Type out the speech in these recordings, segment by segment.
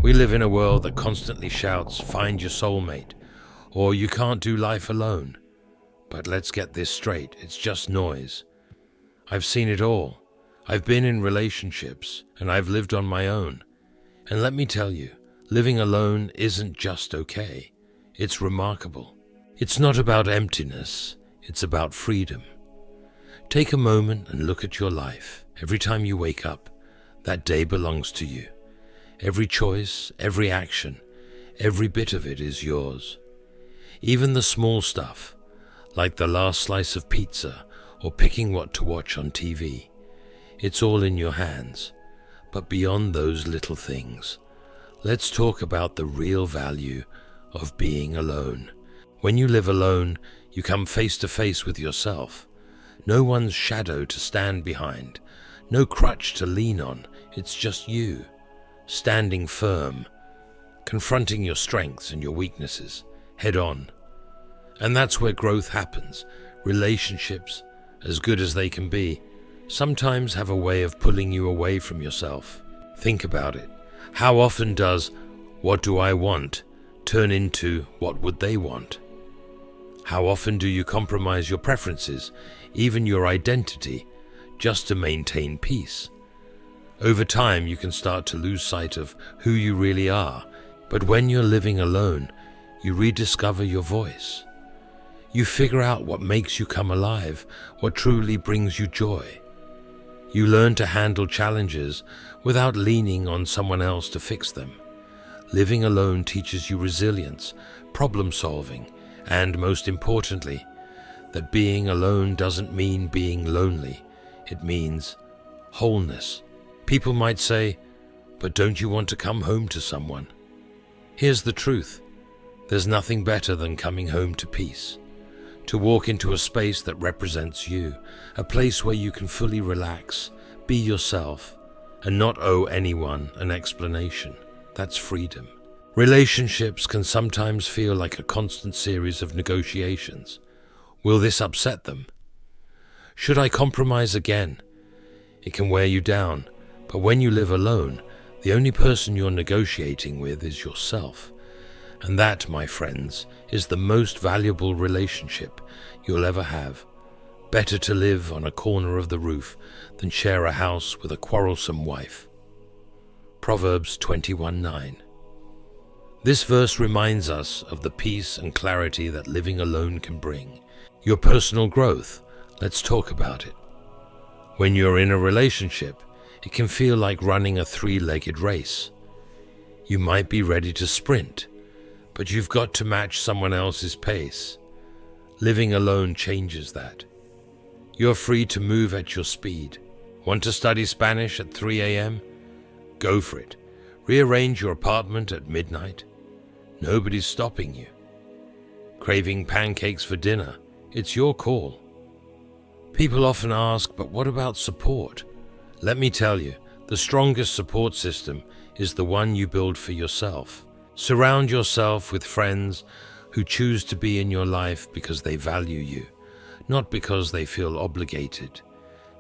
We live in a world that constantly shouts, "Find your soulmate," or "You can't do life alone." But let's get this straight, it's just noise. I've seen it all. I've been in relationships, and I've lived on my own. And let me tell you, living alone isn't just okay. It's remarkable. It's not about emptiness, it's about freedom. Take a moment and look at your life. Every time you wake up, that day belongs to you. Every choice, every action, every bit of it is yours. Even the small stuff, like the last slice of pizza or picking what to watch on TV, it's all in your hands. But beyond those little things, let's talk about the real value of being alone. When you live alone, you come face to face with yourself. No one's shadow to stand behind, no crutch to lean on. It's just you, standing firm, confronting your strengths and your weaknesses head on. And that's where growth happens. Relationships, as good as they can be, sometimes have a way of pulling you away from yourself. Think about it. How often does "what do I want" turn into "what would they want"? How often do you compromise your preferences, even your identity, just to maintain peace? Over time, you can start to lose sight of who you really are. But when you're living alone, you rediscover your voice. You figure out what makes you come alive, what truly brings you joy. You learn to handle challenges without leaning on someone else to fix them. Living alone teaches you resilience, problem solving, and most importantly, that being alone doesn't mean being lonely. It means wholeness. People might say, "But don't you want to come home to someone?" Here's the truth. There's nothing better than coming home to peace. To walk into a space that represents you, a place where you can fully relax, be yourself, and not owe anyone an explanation. That's freedom. Relationships can sometimes feel like a constant series of negotiations. Will this upset them? Should I compromise again? It can wear you down, but when you live alone, the only person you're negotiating with is yourself. And that, my friends, is the most valuable relationship you'll ever have. Better to live on a corner of the roof than share a house with a quarrelsome wife. Proverbs 21:9. This verse reminds us of the peace and clarity that living alone can bring. Your personal growth, let's talk about it. When you're in a relationship, it can feel like running a three-legged race. You might be ready to sprint, but you've got to match someone else's pace. Living alone changes that. You're free to move at your speed. Want to study Spanish at 3 a.m.? Go for it. Rearrange your apartment at midnight. Nobody's stopping you. Craving pancakes for dinner? It's your call. People often ask, but what about support? Let me tell you, the strongest support system is the one you build for yourself. Surround yourself with friends who choose to be in your life because they value you, not because they feel obligated.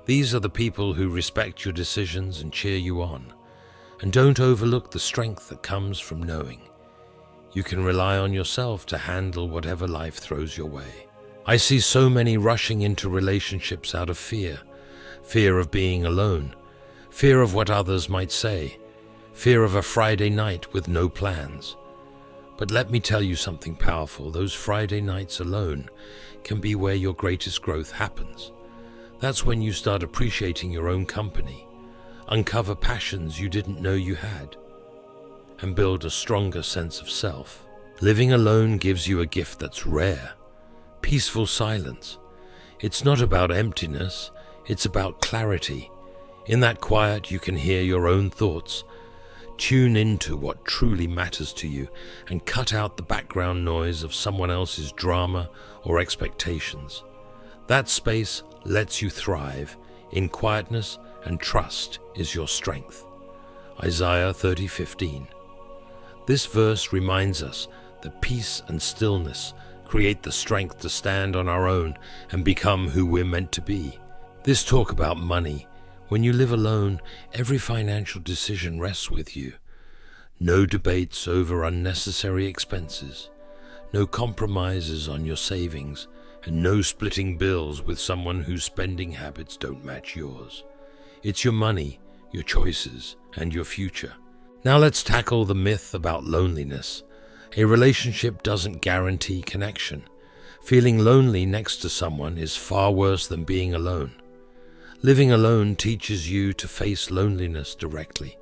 These are the people who respect your decisions and cheer you on. And don't overlook the strength that comes from knowing you can rely on yourself to handle whatever life throws your way. I see so many rushing into relationships out of fear. Fear of being alone, fear of what others might say, fear of a Friday night with no plans. But let me tell you something powerful. Those Friday nights alone can be where your greatest growth happens. That's when you start appreciating your own company, uncover passions you didn't know you had, and build a stronger sense of self. Living alone gives you a gift that's rare, peaceful silence. It's not about emptiness, it's about clarity. In that quiet, you can hear your own thoughts, tune into what truly matters to you, and cut out the background noise of someone else's drama or expectations. That space lets you thrive in quietness, and trust is your strength. Isaiah 30:15. This verse reminds us that peace and stillness create the strength to stand on our own and become who we're meant to be. This talk about money. When you live alone, every financial decision rests with you. No debates over unnecessary expenses, no compromises on your savings, and no splitting bills with someone whose spending habits don't match yours. It's your money, your choices, and your future. Now let's tackle the myth about loneliness. A relationship doesn't guarantee connection. Feeling lonely next to someone is far worse than being alone. Living alone teaches you to face loneliness directly,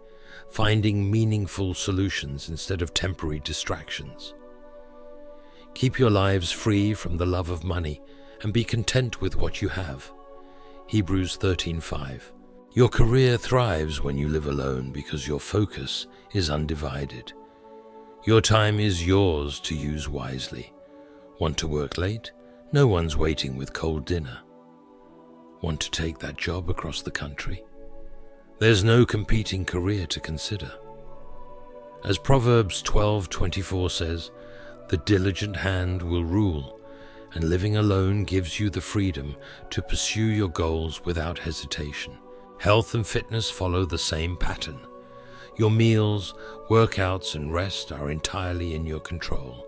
finding meaningful solutions instead of temporary distractions. Keep your lives free from the love of money and be content with what you have. Hebrews 13:5. Your career thrives when you live alone because your focus is undivided. Your time is yours to use wisely. Want to work late? No one's waiting with cold dinner. Want to take that job across the country? There's no competing career to consider. As Proverbs 12:24 says, the diligent hand will rule, and living alone gives you the freedom to pursue your goals without hesitation. Health and fitness follow the same pattern. Your meals, workouts, and rest are entirely in your control.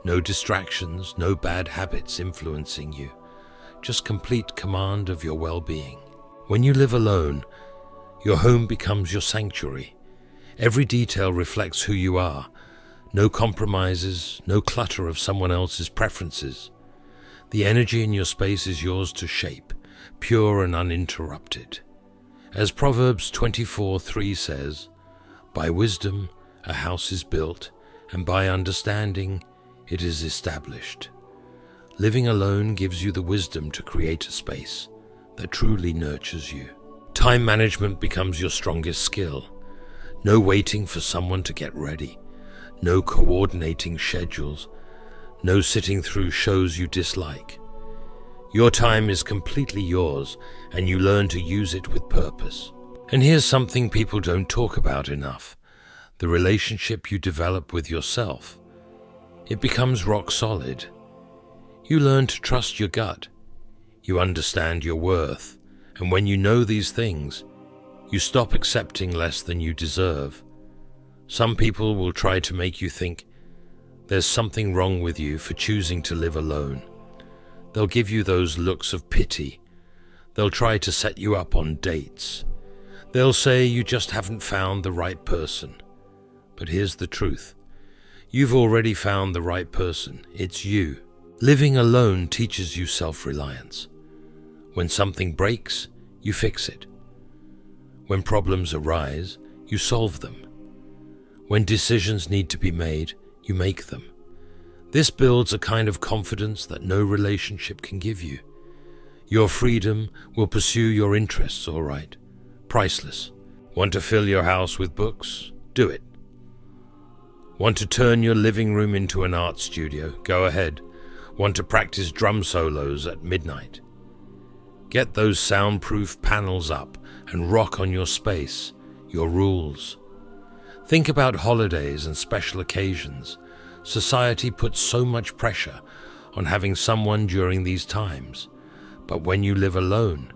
No distractions, no bad habits influencing you. Just complete command of your well-being. When you live alone, your home becomes your sanctuary. Every detail reflects who you are. No compromises, no clutter of someone else's preferences. The energy in your space is yours to shape, pure and uninterrupted. As Proverbs 24:3 says, by wisdom a house is built, and by understanding it is established. Living alone gives you the wisdom to create a space that truly nurtures you. Time management becomes your strongest skill. No waiting for someone to get ready. No coordinating schedules. No sitting through shows you dislike. Your time is completely yours, and you learn to use it with purpose. And here's something people don't talk about enough: the relationship you develop with yourself. It becomes rock solid. You learn to trust your gut. You understand your worth. And when you know these things, you stop accepting less than you deserve. Some people will try to make you think there's something wrong with you for choosing to live alone. They'll give you those looks of pity. They'll try to set you up on dates. They'll say you just haven't found the right person. But here's the truth. You've already found the right person. It's you. Living alone teaches you self-reliance. When something breaks, you fix it. When problems arise, you solve them. When decisions need to be made, you make them. This builds a kind of confidence that no relationship can give you. Your freedom will pursue your interests, all right. Priceless. Want to fill your house with books? Do it. Want to turn your living room into an art studio? Go ahead. Want to practice drum solos at midnight? Get those soundproof panels up and rock on your space, your rules. Think about holidays and special occasions. Society puts so much pressure on having someone during these times. But when you live alone,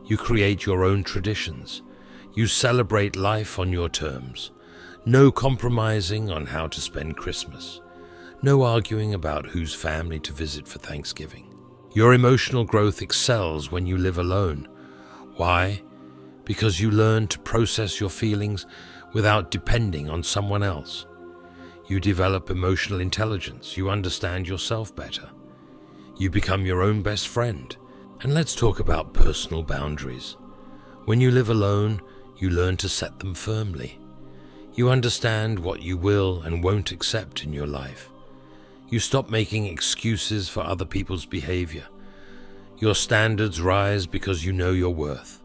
you create your own traditions. You celebrate life on your terms. No compromising on how to spend Christmas. No arguing about whose family to visit for Thanksgiving. Your emotional growth excels when you live alone. Why? Because you learn to process your feelings without depending on someone else. You develop emotional intelligence. You understand yourself better. You become your own best friend. And let's talk about personal boundaries. When you live alone, you learn to set them firmly. You understand what you will and won't accept in your life. You stop making excuses for other people's behavior. Your standards rise because you know your worth.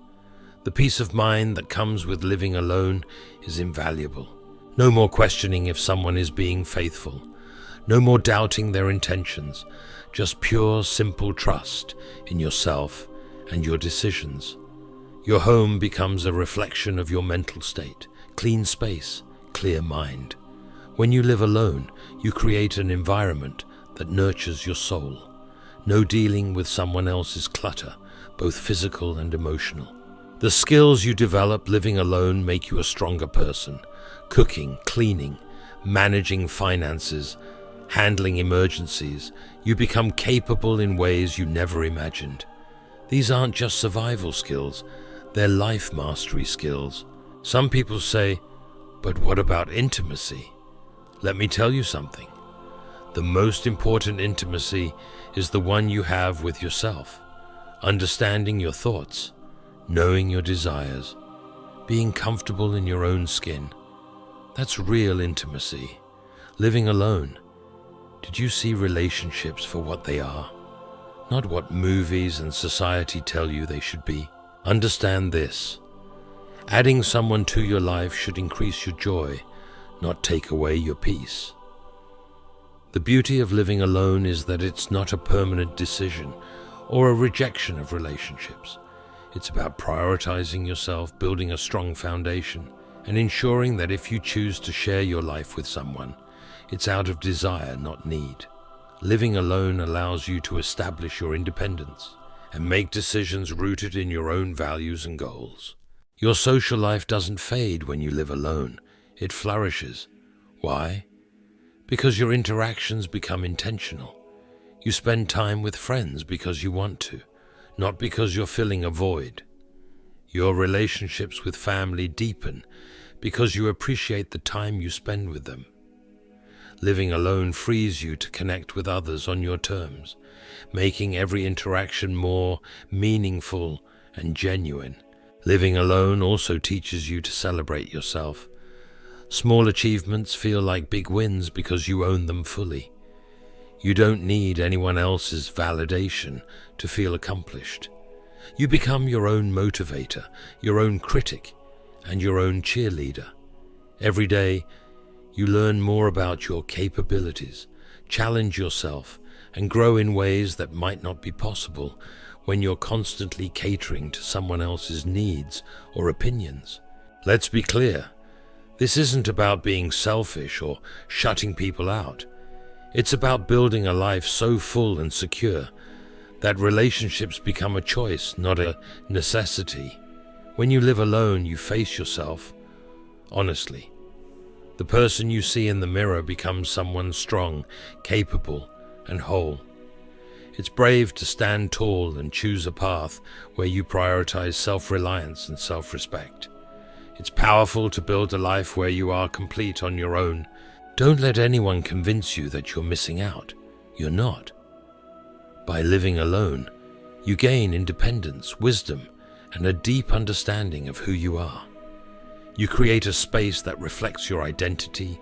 The peace of mind that comes with living alone is invaluable. No more questioning if someone is being faithful. No more doubting their intentions. Just pure, simple trust in yourself and your decisions. Your home becomes a reflection of your mental state. Clean space, clear mind. When you live alone, you create an environment that nurtures your soul. No dealing with someone else's clutter, both physical and emotional. The skills you develop living alone make you a stronger person, cooking, cleaning, managing finances, handling emergencies. You become capable in ways you never imagined. These aren't just survival skills, they're life mastery skills. Some people say, but what about intimacy? Let me tell you something. The most important intimacy is the one you have with yourself. Understanding your thoughts, knowing your desires, being comfortable in your own skin. That's real intimacy. Living alone. Did you see relationships for what they are? Not what movies and society tell you they should be. Understand this. Adding someone to your life should increase your joy, not take away your peace. The beauty of living alone is that it's not a permanent decision or a rejection of relationships. It's about prioritizing yourself, building a strong foundation, and ensuring that if you choose to share your life with someone, it's out of desire, not need. Living alone allows you to establish your independence and make decisions rooted in your own values and goals. Your social life doesn't fade when you live alone. It flourishes. Why? Because your interactions become intentional. You spend time with friends because you want to, not because you're filling a void. Your relationships with family deepen because you appreciate the time you spend with them. Living alone frees you to connect with others on your terms, making every interaction more meaningful and genuine. Living alone also teaches you to celebrate yourself. Small achievements feel like big wins because you own them fully. You don't need anyone else's validation to feel accomplished. You become your own motivator, your own critic, and your own cheerleader. Every day, you learn more about your capabilities, challenge yourself, and grow in ways that might not be possible when you're constantly catering to someone else's needs or opinions. Let's be clear. This isn't about being selfish or shutting people out. It's about building a life so full and secure that relationships become a choice, not a necessity. When you live alone, you face yourself honestly. The person you see in the mirror becomes someone strong, capable, and whole. It's brave to stand tall and choose a path where you prioritize self-reliance and self-respect. It's powerful to build a life where you are complete on your own. Don't let anyone convince you that you're missing out. You're not. By living alone, you gain independence, wisdom, and a deep understanding of who you are. You create a space that reflects your identity,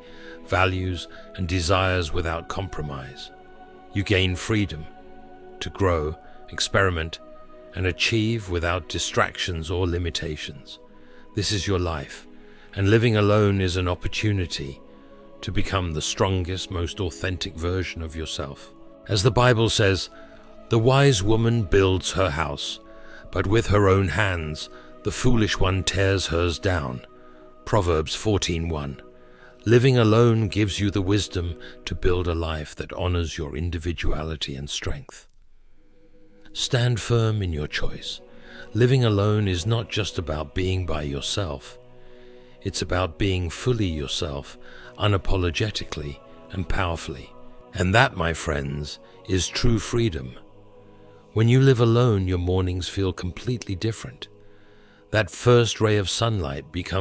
values, and desires without compromise. You gain freedom to grow, experiment, and achieve without distractions or limitations. This is your life, and living alone is an opportunity to become the strongest, most authentic version of yourself. As the Bible says, "The wise woman builds her house, but with her own hands the foolish one tears hers down." Proverbs 14:1. Living alone gives you the wisdom to build a life that honors your individuality and strength. Stand firm in your choice. Living alone is not just about being by yourself. It's about being fully yourself, unapologetically and powerfully. And that, my friends, is true freedom. When you live alone, your mornings feel completely different. That first ray of sunlight becomes